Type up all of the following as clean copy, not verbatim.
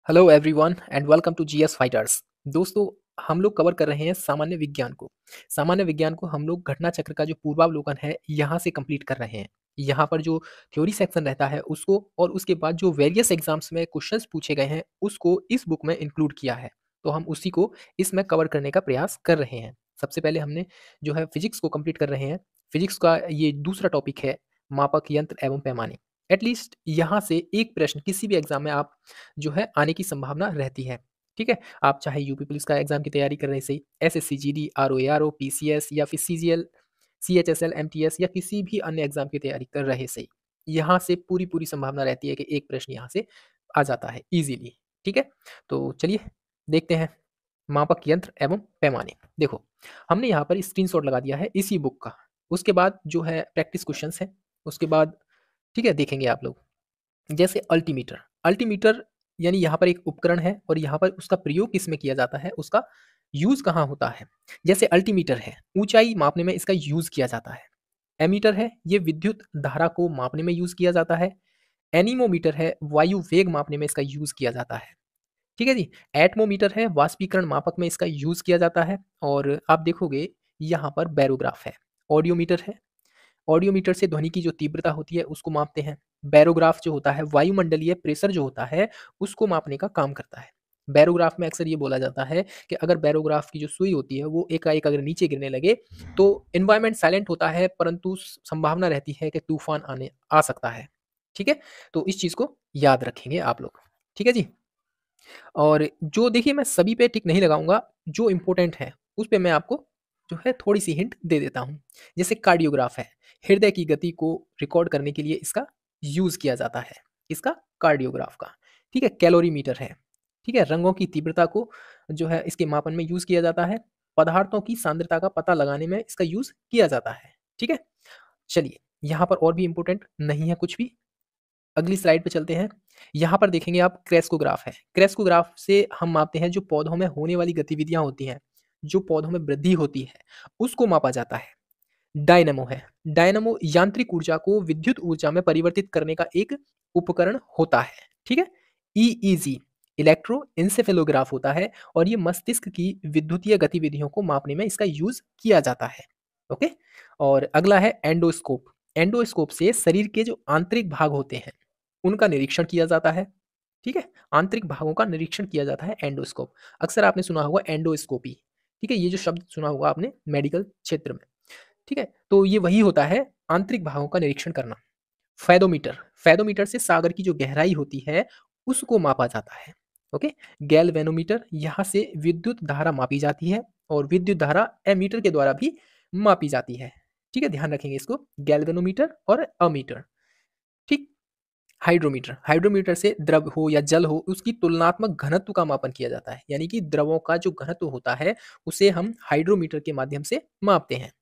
Hello everyone and welcome to GS fighters. दोस्तों, हम लोग कवर कर रहे हैं सामान्य विज्ञान को। सामान्य विज्ञान को हम लोग घटना चक्र का जो पूर्वावलोकन है यहाँ से कंप्लीट कर रहे हैं। यहाँ पर जो थ्योरी सेक्शन रहता है उसको और उसके बाद जो वेरियस एग्जाम्स में क्वेश्चंस पूछे गए हैं उसको इस बुक में इंक्लूड किया है। तो हम उसी को इसमें कवर करने का प्रयास कर रहे हैं। सबसे पहले हमने जो है फिजिक्स को कंप्लीट कर रहे हैं। फिजिक्स का ये दूसरा टॉपिक है, मापक यंत्र एवं पैमाने। एटलीस्ट यहाँ से एक प्रश्न किसी भी एग्जाम में आप जो है आने की संभावना रहती है। ठीक है? आप चाहे यूपी पुलिस का एग्ज़ाम की तैयारी कर रहे से, एसएससी जीडी, आरओ, पीसीएस या फिर सीजीएल, सीएचएसएल, एमटीएस या किसी भी अन्य एग्ज़ाम की तैयारी कर रहे से, यहाँ से पूरी-पूरी संभावना रहती है कि एक प्रश्न यहाँ से आ जाता है ईज़िली। ठीक है? तो चलिए देखते हैं मापक यंत्र एवं पैमाने। देखो, हमने यहाँ पर स्क्रीनशॉट लगा दिया है इसी बुक का। उसके बाद जो है प्रैक्टिस क्वेश्चंस हैं, उसके बाद ठीक है देखेंगे आप लोग। जैसे अल्टीमीटर, अल्टीमीटर यानी यहाँ पर एक उपकरण है और यहाँ पर उसका प्रयोग किसमें किया जाता है, उसका यूज़ कहाँ होता है। जैसे अल्टीमीटर है, ऊंचाई मापने में इसका यूज़ किया जाता है। एमीटर है, ये विद्युत धारा को मापने में यूज़ किया जाता है। एनीमोमीटर है, वायु वेग मापने में इसका यूज़ किया जाता है। ठीक है जी। एटमोमीटर है, वाष्पीकरण मापक में इसका यूज़ किया जाता है। और आप देखोगे यहाँ पर बैरोग्राफ है। ऑडियोमीटर है, ऑडियोमीटर से ध्वनि की जो तीव्रता होती है उसको मापते हैं। बैरोग्राफ जो होता है, वायुमंडलीय प्रेशर जो होता है उसको मापने का काम करता है। बैरोग्राफ में अक्सर ये बोला जाता है कि अगर बैरोग्राफ की जो सुई होती है वो एकाएक अगर नीचे गिरने लगे तो एनवायरनमेंट साइलेंट होता है, परंतु संभावना रहती है कि तूफान आने आ सकता है। ठीक है? तो इस चीज़ को याद रखेंगे आप लोग। ठीक है जी। और जो देखिए मैं सभी पे टिक नहीं लगाऊंगा, जो इम्पोर्टेंट है उस पे मैं आपको जो है थोड़ी सी हिंट दे देता हूँ। जैसे कार्डियोग्राफ है, हृदय की गति को रिकॉर्ड करने के लिए इसका यूज़ किया जाता है, इसका कार्डियोग्राफ का। ठीक है? कैलोरीमीटर है, ठीक है? रंगों की तीव्रता को जो है इसके मापन में यूज़ किया जाता है। पदार्थों की सांद्रता का पता लगाने में इसका यूज़ किया जाता है। ठीक है? चलिए, यहाँ पर और भी इम्पोर्टेंट नहीं है कुछ भी। अगली स्लाइड पे चलते हैं। यहाँ पर देखेंगे आप क्रेस्कोग्राफ है। क्रेस्कोग्राफ से हम मापते हैं जो पौधों में होने वाली गतिविधियाँ होती हैं, जो पौधों में वृद्धि होती है, उसको मापा जाता है। डायनेमो है। डायनेमो यांत्रिक ऊर्जा को विद्युत ऊर्जा में परिवर्तित करने का एक उपकरण होता है। ठीक है? ईईजी इलेक्ट्रोएन्सेफेलोग्राफ होता है और ये मस्तिष्क की विद्युतीय गतिविधियों को मापने में इसका यूज़ किया जाता है। ओके? और अगला है एंडोस्कोप। एंडोस्कोप से शरीर के जो आंतरिक भाग होते हैं, उनका निरीक्षण किया जाता है। ठीक है? आंतरिक भागों का निरीक्षण किया जाता है एंडोस्कोप। अक्सर आपने सुना होगा एंडोस्कोपी। ठीक है? ये जो शब्द सुना होगा आपने मेडिकल क्षेत्र में। ठीक है? तो ये वही होता है आंतरिक भागों का निरीक्षण करना। फेदोमीटर, फेदोमीटर से सागर की जो गहराई होती है उसको मापा जाता है। ओके? गैल्वेनोमीटर, यहाँ से विद्युत धारा मापी जाती है और विद्युत धारा एमीटर के द्वारा भी मापी जाती है। ठीक है? ध्यान रखेंगे इसको, गैल्वेनोमीटर और अमीटर। ठीक? हाइड्रोमीटर, हाइड्रोमीटर से द्रव हो या जल हो उसकी तुलनात्मक घनत्व का मापन किया जाता है, यानी कि द्रवों का जो घनत्व होता है उसे हम हाइड्रोमीटर के माध्यम से मापते हैं।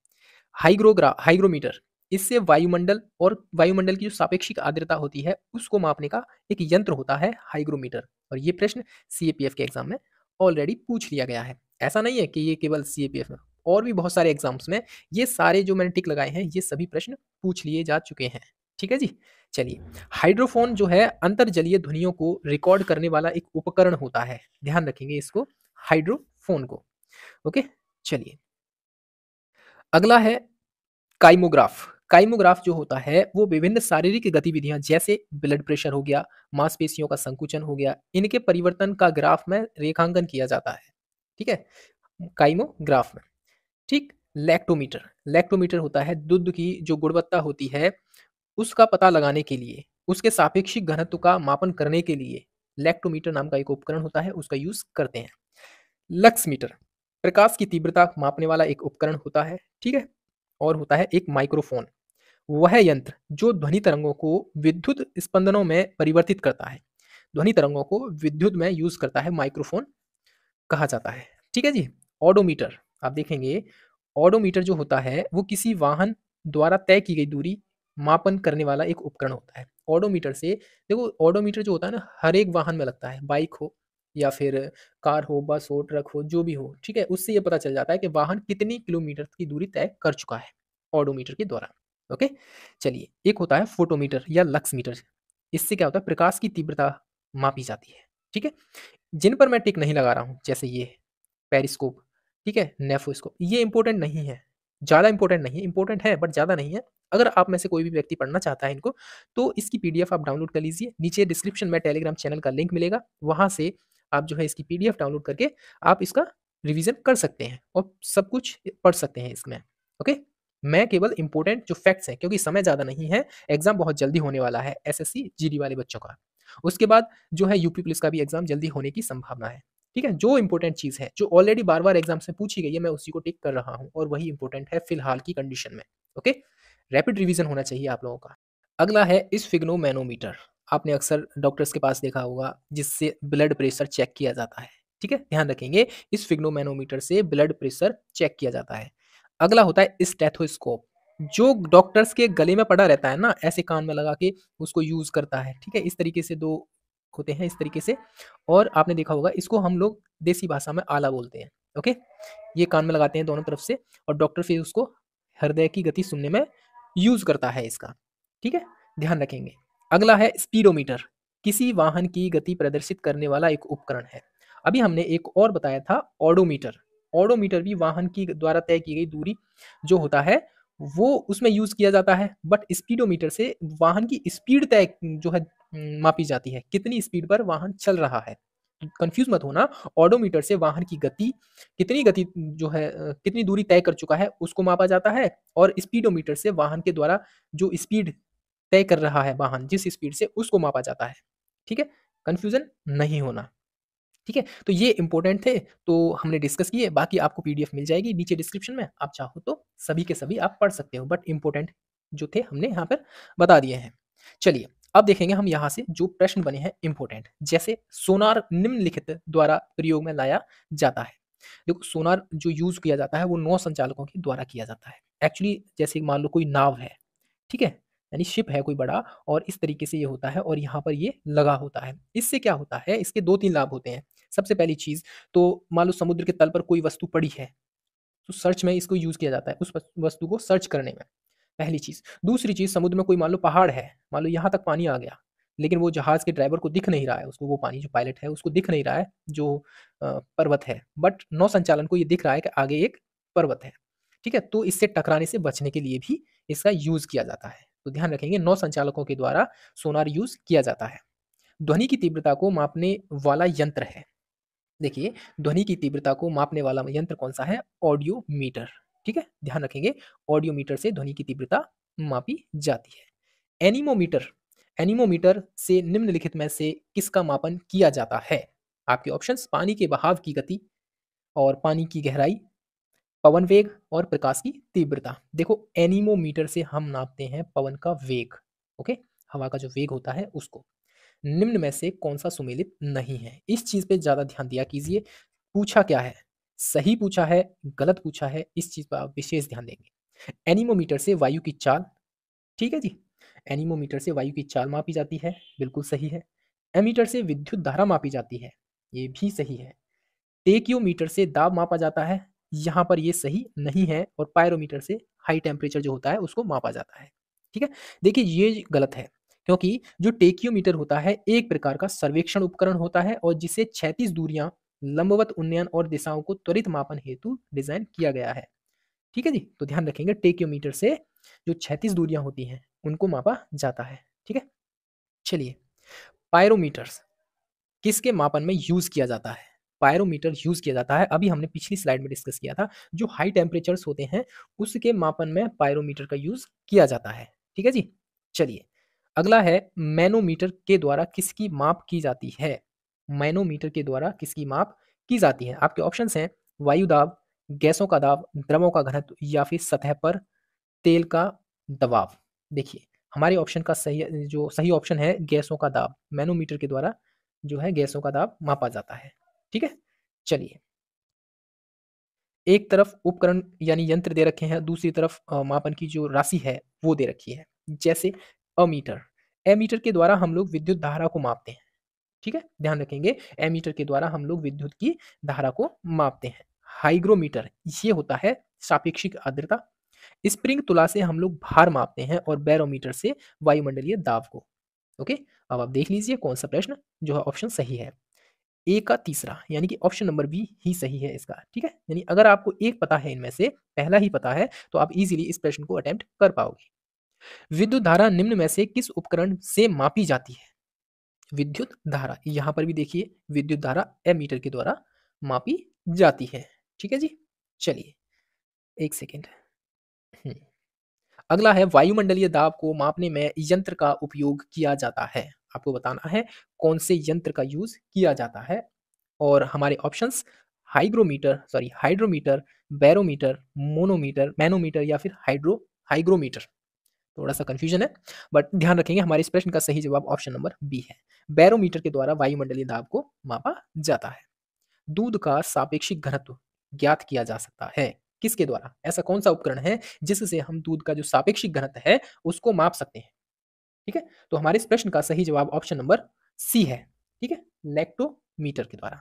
हाइग्रोमीटर, इससे वायुमंडल और वायुमंडल की जो सापेक्षिक आर्द्रता होती है उसको मापने का एक यंत्र होता है हाइग्रोमीटर। और ये प्रश्न सीएपीएफ के एग्जाम में ऑलरेडी पूछ लिया गया है। ऐसा नहीं है कि ये केवल सीएपीएफ में, और भी बहुत सारे एग्जाम्स में ये सारे जो मैंने टिक लगाए हैं ये सभी प्रश्न पूछ लिए जा चुके हैं। ठीक है जी। चलिए, हाइड्रोफोन जो है अंतर्जलीय ध्वनियों को रिकॉर्ड करने वाला एक उपकरण होता है। ध्यान रखेंगे इसको, हाइड्रोफोन को। ओके, चलिए अगला है काइमोग्राफ। काइमोग्राफ जो होता है वो विभिन्न शारीरिक गतिविधियां जैसे ब्लड प्रेशर हो गया, मांसपेशियों का संकुचन हो गया, इनके परिवर्तन का ग्राफ में रेखांकन किया जाता है। ठीक है? काइमोग्राफ में। ठीक? लैक्टोमीटर, लैक्टोमीटर होता है दूध की जो गुणवत्ता होती है उसका पता लगाने के लिए, उसके सापेक्षिक घनत्व का मापन करने के लिए लैक्टोमीटर नाम का एक उपकरण होता है, उसका यूज करते हैं। लक्स मीटर, प्रकाश की तीव्रता मापने वाला एक उपकरण होता है। ठीक है? और होता है एक माइक्रोफोन, वह यंत्र जो ध्वनि तरंगों को विद्युत स्पंदनों में परिवर्तित करता है। ध्वनि तरंगों को विद्युत में यूज करता है, माइक्रोफोन कहा जाता है। ठीक है जी। ऑडोमीटर, आप देखेंगे ऑडोमीटर जो होता है वो किसी वाहन द्वारा तय की गई दूरी मापन करने वाला एक उपकरण होता है। ऑडोमीटर से देखो, ऑडोमीटर जो होता है ना हर एक वाहन में लगता है, बाइक हो या फिर कार हो, बस हो, ट्रक हो, जो भी हो। ठीक है? उससे ये पता चल जाता है कि वाहन कितनी किलोमीटर की दूरी तय कर चुका है ऑडोमीटर के द्वारा। ओके? चलिए, एक होता है फोटोमीटर या लक्स मीटर। इससे क्या होता है, प्रकाश की तीव्रता मापी जाती है। ठीक है? जिन पर मैं टिक नहीं लगा रहा हूँ, जैसे ये पेरिस्कोप, ठीक है? नेफोस्कोप, ये इम्पोर्टेंट नहीं है, ज़्यादा इम्पोर्टेंट नहीं है, इम्पोर्टेंट है बट ज़्यादा नहीं है। अगर आप में से कोई भी व्यक्ति पढ़ना चाहता है इनको, तो इसकी पीडीएफ आप डाउनलोड कर लीजिए। नीचे डिस्क्रिप्शन में टेलीग्राम चैनल का लिंक मिलेगा, वहाँ से आप जो है इसकी पीडीएफ डाउनलोड करके आप इसका रिवीजन कर सकते हैं और सब कुछ पढ़ सकते हैं इसमें, ओके? मैं केवल इम्पोर्टेंट जो फैक्ट्स हैं, क्योंकि समय ज़्यादा नहीं है, एग्ज़ाम बहुत जल्दी होने वाला है एसएससी, जीडी वाले बच्चों का। उसके बाद जो है यूपी पुलिस का भी एग्ज़ाम जल्दी होने की संभावना है। ठीक है? जो इम्पोर्टेंट चीज़ है, जो ऑलरेडी बार-बार एग्ज़ाम्स में पूछी गई है, मैं उसी को टिक कर रहा हूँ और वही इम्पोर्टेंट है फिलहाल की कंडीशन में। ओके? रैपिड रिवीजन होना चाहिए आप लोगों का। अगला है स्फिग्नोमैनोमीटर। आपने अक्सर डॉक्टर्स के पास देखा होगा, जिससे ब्लड प्रेशर चेक किया जाता है। ठीक है? ध्यान रखेंगे, स्फिग्नोमैनोमीटर से ब्लड प्रेशर चेक किया जाता है। अगला होता है स्टेथोस्कोप, जो डॉक्टर्स के गले में पड़ा रहता है ना, ऐसे कान में लगा के उसको यूज़ करता है। ठीक है? इस तरीके से 2 होते हैं, इस तरीके से। और आपने देखा होगा, इसको हम लोग देसी भाषा में आला बोलते हैं। ओके? ये कान में लगाते हैं दोनों तरफ से और डॉक्टर फिर उसको हृदय की गति सुनने में यूज़ करता है इसका। ठीक है? ध्यान रखेंगे। अगला है स्पीडोमीटर, किसी वाहन की गति प्रदर्शित करने वाला एक उपकरण है। अभी हमने एक और बताया था ओडोमीटर। ओडोमीटर भी वाहन की द्वारा तय की गई दूरी जो होता है, वो उसमें यूज़ किया जाता है। बट स्पीडोमीटर से वाहन की स्पीड तय जो है मापी जाती है, कितनी स्पीड पर वाहन चल रहा है। कंफ्यूज मत होना, ओडोमीटर से वाहन की गति, कितनी गति जो है कितनी दूरी तय कर चुका है उसको मापा जाता है, और स्पीडोमीटर से वाहन के द्वारा जो स्पीड तय कर रहा है वाहन, जिस स्पीड से, उसको मापा जाता है। ठीक है? कंफ्यूजन नहीं होना। ठीक है? तो ये इंपॉर्टेंट थे, तो हमने डिस्कस किए। बाकी आपको पीडीएफ मिल जाएगी नीचे डिस्क्रिप्शन में, आप चाहो तो सभी के सभी आप पढ़ सकते हो, बट इंपॉर्टेंट जो थे हमने यहाँ पर बता दिए हैं। चलिए, अब देखेंगे हम यहाँ से जो प्रश्न बने हैं इंपॉर्टेंट, जैसे सोनार निम्नलिखित द्वारा प्रयोग में लाया जाता है। देखो, सोनार जो यूज़ किया जाता है वो 9 संचालकों के द्वारा किया जाता है। एक्चुअली जैसे मान लो कोई नाव है, ठीक है? यानी शिप है कोई बड़ा, और इस तरीके से ये होता है और यहाँ पर ये लगा होता है। इससे क्या होता है, इसके 2-3 लाभ होते हैं। सबसे पहली चीज़, तो मान लो समुद्र के तल पर कोई वस्तु पड़ी है, तो सर्च में इसको यूज़ किया जाता है, उस वस्तु को सर्च करने में, पहली चीज़। दूसरी चीज़, समुद्र में कोई मान लो पहाड़ है, मान लो यहाँ तक पानी आ गया, लेकिन वो जहाज़ के ड्राइवर को दिख नहीं रहा है, उसको वो पानी, जो पायलट है उसको दिख नहीं रहा है जो पर्वत है, बट नौ संचालन को ये दिख रहा है कि आगे एक पर्वत है। ठीक है? तो इससे टकराने से बचने के लिए भी इसका यूज़ किया जाता है। तो ध्यान रखेंगे, नौ संचालकों के द्वारा सोनार यूज़ किया जाता है। ध्वनि की तीव्रता को मापने वाला यंत्र है। देखिए, ध्वनि की तीव्रता को मापने वाला यंत्र कौन-सा है? ऑडियोमीटर। ठीक है? ध्यान रखेंगे, ऑडियोमीटर से ध्वनि की तीव्रता मापी जाती है। एनीमोमीटर, एनीमोमीटर से निम्नलिखित में से किसका मापन किया जाता है? आपके ऑप्शंस, पानी के बहाव की गति और पानी की गहराई, पवन वेग और प्रकाश की तीव्रता। देखो, एनीमोमीटर से हम नापते हैं पवन का वेग, ओके? हवा का जो वेग होता है उसको। निम्न में से कौन-सा सुमेलित नहीं है? इस चीज़ पे ज़्यादा ध्यान दिया कीजिए। पूछा क्या है? सही पूछा है, गलत पूछा है, इस चीज़ पर आप विशेष ध्यान देंगे। एनीमोमीटर से वायु की चाल, ठीक है जी? एनीमोमीटर से वायु की चाल मापी जाती है, बिल्कुल सही है। एमीटर से विद्युत धारा मापी जाती है, ये भी सही है। टेकियोमीटर से दाब मापा जाता है, यहाँ पर ये सही नहीं है, और पायरोमीटर से हाई टेम्परेचर जो होता है उसको मापा जाता है। ठीक है? देखिए, ये गलत है, क्योंकि जो टेकियोमीटर होता है एक प्रकार का सर्वेक्षण उपकरण होता है, और जिसे क्षैतिज दूरियां, लंबवत उन्नयन और दिशाओं को त्वरित मापन हेतु डिजाइन किया गया है। ठीक है जी? तो ध्यान रखेंगे, टेकियोमीटर से जो क्षैतिज दूरियां होती हैं उनको मापा जाता है। ठीक है? चलिए, पायरोमीटर्स किसके मापन में यूज़ किया जाता है? पायरोमीटर यूज़ किया जाता है, अभी हमने पिछली स्लाइड में डिस्कस किया था, जो हाई टेम्परेचर्स होते हैं, उसके मापन में पायरोमीटर का यूज़ किया जाता है। ठीक है जी? चलिए, अगला है मैनोमीटर के द्वारा किसकी माप की जाती है? मैनोमीटर के द्वारा किसकी माप की जाती है? आपके ऑप्शंस हैं, वायु दाब, गैसों का दाब, द्रवों का घनत्व, या फिर सतह पर तेल का दबाव। देखिए, हमारे ऑप्शन का सही, जो सही ऑप्शन है, गैसों का दाब। मैनोमीटर के द्वारा जो है गैसों का दाब मापा जाता है। ठीक है? चलिए, एक तरफ उपकरण यानी यंत्र दे रखे हैं, दूसरी तरफ मापन की जो राशि है वो दे रखी है। जैसे अमीटर, एमीटर के द्वारा हम लोग विद्युत धारा को मापते हैं। ठीक है? ध्यान रखेंगे, एमीटर के द्वारा हम लोग विद्युत की धारा को मापते हैं। हाइग्रोमीटर, ये होता है सापेक्षिक आर्द्रता। स्प्रिंग तुला से हम लोग भार मापते हैं, और बैरोमीटर से वायुमंडलीय दाब को। ओके? अब आप देख लीजिए कौन सा प्रश्न जो है ऑप्शन सही है। ए का तीसरा, यानी कि ऑप्शन नंबर बी ही सही है इसका, ठीक है? यानी अगर आपको एक पता है इनमें से, पहला ही पता है, तो आप इज़िली इस प्रश्न को अटेम्प्ट कर पाओगे। विद्युत धारा निम्न में से किस उपकरण से मापी जाती है? विद्युत धारा, यहाँ पर भी देखिए विद्युत धारा एमीटर के द्वारा मापी जाती है, ठीक है जी? चलिए, 1 सेकंड। हुँ। अगला है वायुमंडलीय दाब को मापने में यंत्र का उपयोग किया जाता है। आपको बताना है कौन से यंत्र का यूज़ किया जाता है और हमारे ऑप्शंस हाइड्रोमीटर, बैरोमीटर, मैनोमीटर या फिर हाइग्रोमीटर। थोड़ा-सा कन्फ्यूजन है, बट ध्यान रखेंगे हमारे इस प्रश्न का सही जवाब ऑप्शन नंबर बी है। बैरोमीटर के द्वारा वायुमंडलीय दाब को मापा जाता है। दूध का सापेक्षिक घनत्व ज्ञात किया जा सकता है। किसके द्वारा? ऐसा कौन-सा उपकरण है जिससे हम दूध का जो सापेक्षिक घनत्व है उसको माप सकते हैं? ठीक है? तो हमारे इस प्रश्न का सही जवाब ऑप्शन नंबर सी है। ठीक है? लैक्टोमीटर के द्वारा।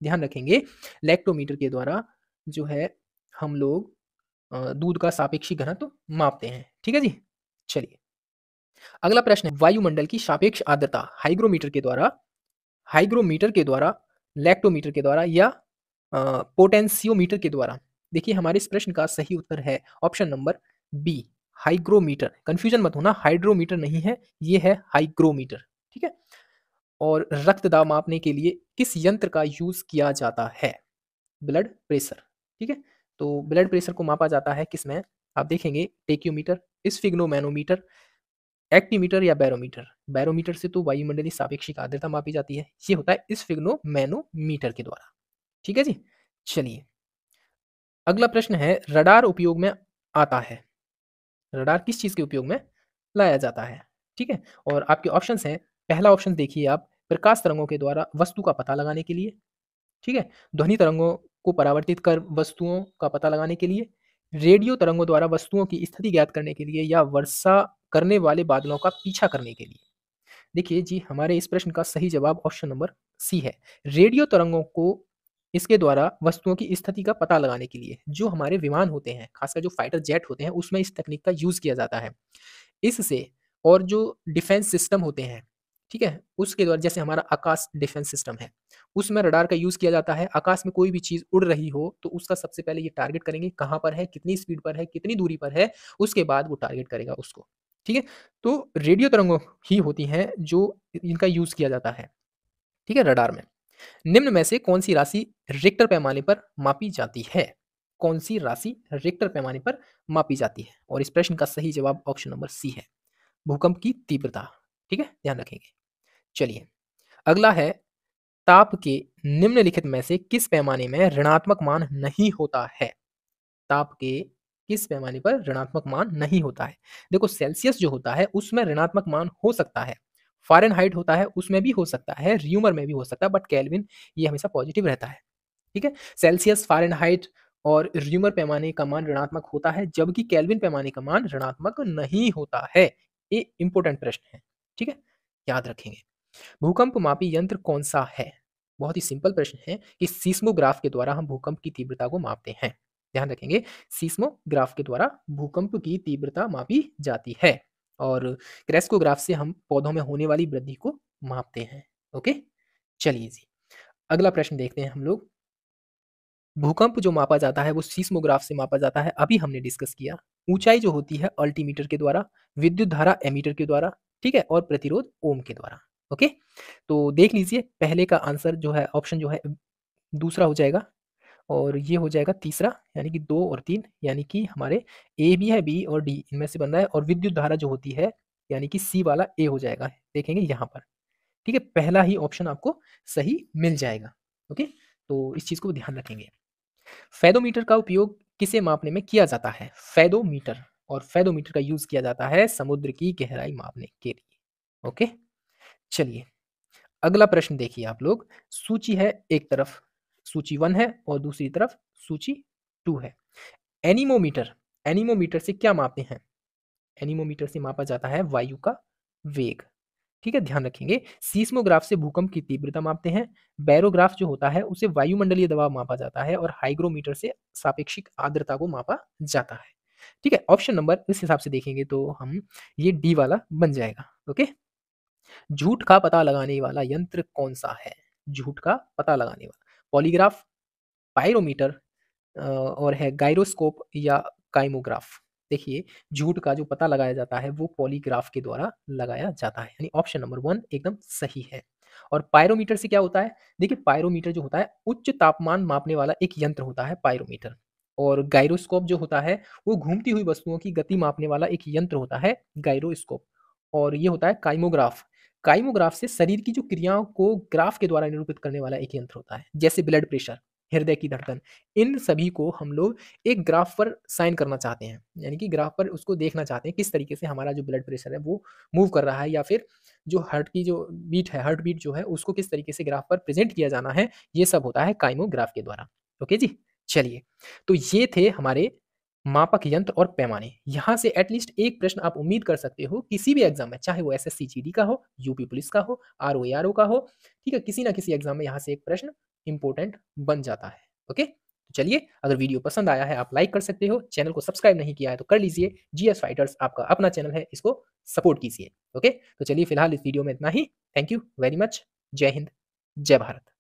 ध्यान रखेंगे लैक्टोमीटर के द्वारा जो है हम लोग दूध का सापेक्षिक घनत्व मापते हैं। ठीक है जी? चलिए, अगला प्रश्न है वायुमंडल की सापेक्ष आर्द्रता हाइग्रोमीटर के द्वारा, लैक्टोमीटर के द्वारा या पोटेंशियोमीटर के द्वारा। देखिए हमारे इस प्रश्न का सही उत्तर है option number B, hygrometer. Confusion मत होना, हाइड्रोमीटर नहीं है, ये है हाइग्रोमीटर। ठीक है? और रक्त दाब मापने के लिए किस यंत्र का यूज किया जाता है? Blood pressure. ठीक है? तो ब्लड प्रेशर को मापा जाता है किसमें? आप देखेंगे टेक्योमीटर, स्फिग्नोमैनोमीटर, एक्टीमीटर या बैरोमीटर। बैरोमीटर से तो वायुमंडलीय सापेक्षिक आर्द्रता मापी जाती है, ये होता है स्फिग्नोमैनोमीटर के द्वारा। ठीक है जी? चलिए, अगला प्रश्न है रडार उपयोग में आता है। रडार किस चीज़ के उपयोग में लाया जाता है? ठीक है? और आपके ऑप्शंस हैं, पहला ऑप्शन देखिए आप, प्रकाश तरंगों के द्वारा वस्तु का पता लगाने के लिए, ठीक है? ध्वनि तरंगों को परावर्तित कर वस्तुओं का पता लगाने के लिए, रेडियो तरंगों द्वारा वस्तुओं की स्थिति ज्ञात करने के लिए या वर्षा करने वाले बादलों का पीछा करने के लिए। देखिए जी, हमारे इस प्रश्न का सही जवाब ऑप्शन नंबर सी है। रेडियो तरंगों को इसके द्वारा वस्तुओं की स्थिति का पता लगाने के लिए जो हमारे विमान होते हैं, खासकर जो फाइटर जेट होते हैं, उसमें इस तकनीक का यूज़ किया जाता है। इससे और जो डिफेंस सिस्टम होते हैं, ठीक है? उसके द्वारा जैसे हमारा आकाश डिफेंस सिस्टम है, उसमें रडार का यूज़ किया जाता है। आकाश में कोई भी चीज़ उड़ रही हो, तो उसका सबसे पहले ये टारगेट करेंगे, कहाँ पर है, कितनी स्पीड पर है, कितनी दूरी पर है, उसके बाद वो टारगेट करेगा उसको। ठीक है? तो रेडियो तरंगें ही होती हैं जो इनका यूज़ किया जाता है, ठीक है, रडार में। निम्न में से कौन-सी राशि रिक्टर पैमाने पर मापी जाती है? कौन-सी राशि रिक्टर पैमाने पर मापी जाती है? और इस प्रश्न का सही जवाब ऑप्शन नंबर सी है, भूकंप की तीव्रता। ठीक है? ध्यान रखेंगे। चलिए, अगला है ताप के निम्नलिखित में से किस पैमाने में ऋणात्मक मान नहीं होता है? ताप के किस पैमाने पर ऋणात्मक मान नहीं होता है? देखो सेल्सियस जो होता है उसमें ऋणात्मक मान हो सकता है, फ़ारेनहाइट होता है उसमें भी हो सकता है, र्यूमर में भी हो सकता है, बट केल्विन ये हमेशा पॉजिटिव रहता है। ठीक है? सेल्सियस, फ़ारेनहाइट और र्यूमर पैमाने का मान ऋणात्मक होता है, जबकि केल्विन पैमाने का मान ऋणात्मक नहीं होता है। ये इम्पोर्टेंट प्रश्न है। ठीक है? याद रखेंगे। भूकंप मापी यंत्र कौन-सा है? बहुत ही सिंपल प्रश्न है कि सीस्मोग्राफ के द्वारा हम भूकंप की तीव्रता को मापते हैं। ध्यान रखेंगे, सीस्मोग्राफ के द्वारा भूकंप की तीव्रता मापी जाती है और क्रेस्कोग्राफ से हम पौधों में होने वाली वृद्धि को मापते हैं। ओके? चलिए जी, अगला प्रश्न देखते हैं हम लोग। भूकंप जो मापा जाता है वो सीस्मोग्राफ से मापा जाता है, अभी हमने डिस्कस किया। ऊंचाई जो होती है अल्टीमीटर के द्वारा, विद्युत धारा एमीटर के द्वारा, ठीक है? और प्रतिरोध ओम के द्वारा। ओके? तो देख लीजिए पहले का आंसर जो है ऑप्शन जो है दूसरा हो जाएगा और ये हो जाएगा तीसरा, यानी कि 2 और 3, यानी कि हमारे ए भी है, बी और डी इनमें से बन रहा है और विद्युत धारा जो होती है यानी कि सी वाला ए हो जाएगा। देखेंगे यहाँ पर, ठीक है? पहला ही ऑप्शन आपको सही मिल जाएगा। ओके? तो इस चीज़ को ध्यान रखेंगे। फेदोमीटर का उपयोग किसे मापने में किया जाता है? फेदोमीटर, और फेदोमीटर का यूज़ किया जाता है समुद्र की गहराई मापने के लिए। ओके? चलिए, अगला प्रश्न देखिए आप लोग। सूची है एक तरफ, सूची 1 है और दूसरी तरफ सूची 2 है। एनीमोमीटर, एनीमोमीटर से क्या मापते हैं? एनीमोमीटर से मापा जाता है वायु का वेग। ठीक है? ध्यान रखेंगे। सीस्मोग्राफ से भूकंप की तीव्रता मापते हैं। बैरोग्राफ जो होता है उसे वायुमंडलीय दबाव मापा जाता है और हाइग्रोमीटर से सापेक्षिक आर्द्रता को मापा जाता है। ठीक है? ऑप्शन नंबर इस हिसाब से देखेंगे तो हम ये डी वाला बन जाएगा। ओके? झूठ का पता लगाने वाला यंत्र कौन-सा है? झूठ का पता लगाने वाला। पॉलीग्राफ, पायरोमीटर और है गायरोस्कोप या काइमोग्राफ। देखिए, झूठ का जो पता लगाया जाता है वो पॉलीग्राफ के द्वारा लगाया जाता है, यानी ऑप्शन नंबर 1 एकदम सही है। और पायरोमीटर से क्या होता है? देखिए, पायरोमीटर जो होता है उच्च तापमान मापने वाला एक यंत्र होता है पायरोमीटर। और गायरोस्कोप जो होता है वो घूमती हुई वस्तुओं की गति मापने वाला एक यंत्र होता है गायरोस्कोप। और ये होता है काइमोग्राफ। काइमोग्राफ से शरीर की जो क्रियाओं को ग्राफ के द्वारा निरूपित करने वाला एक यंत्र होता है, जैसे ब्लड प्रेशर, हृदय की धड़कन। इन सभी को हम लोग एक ग्राफ पर साइन करना चाहते हैं, यानी कि ग्राफ पर उसको देखना चाहते हैं किस तरीके से हमारा जो ब्लड प्रेशर है वो मूव कर रहा है, या फिर जो हार्ट की जो बीट है, हार्ट बीट जो है उसको किस तरीके से ग्राफ पर प्रेजेंट किया जाना है, ये सब होता है काइमोग्राफ के द्वारा। ओके जी, चलिए, तो ये थे हमारे मापक यंत्र और पैमाने। यहाँ से एटलीस्ट एक प्रश्न आप उम्मीद कर सकते हो किसी भी एग्जाम में, चाहे वो एसएससी जीडी का हो, यूपी पुलिस का हो, आरओ का हो, ठीक है, किसी ना किसी एग्जाम में यहाँ से एक प्रश्न इंपॉर्टेंट बन जाता है। ओके, तो चलिए, अगर वीडियो पसंद आया है आप लाइक कर सकते हो, चैनल को सब्सक्राइब नहीं किया है तो कर लीजिए। जीएस फाइटर्स आपका अपना चैनल है, इसको सपोर्ट कीजिए। ओके, तो चलिए फिलहाल इस वीडियो में इतना ही। Thank you very much. जय हिंद, जय भारत।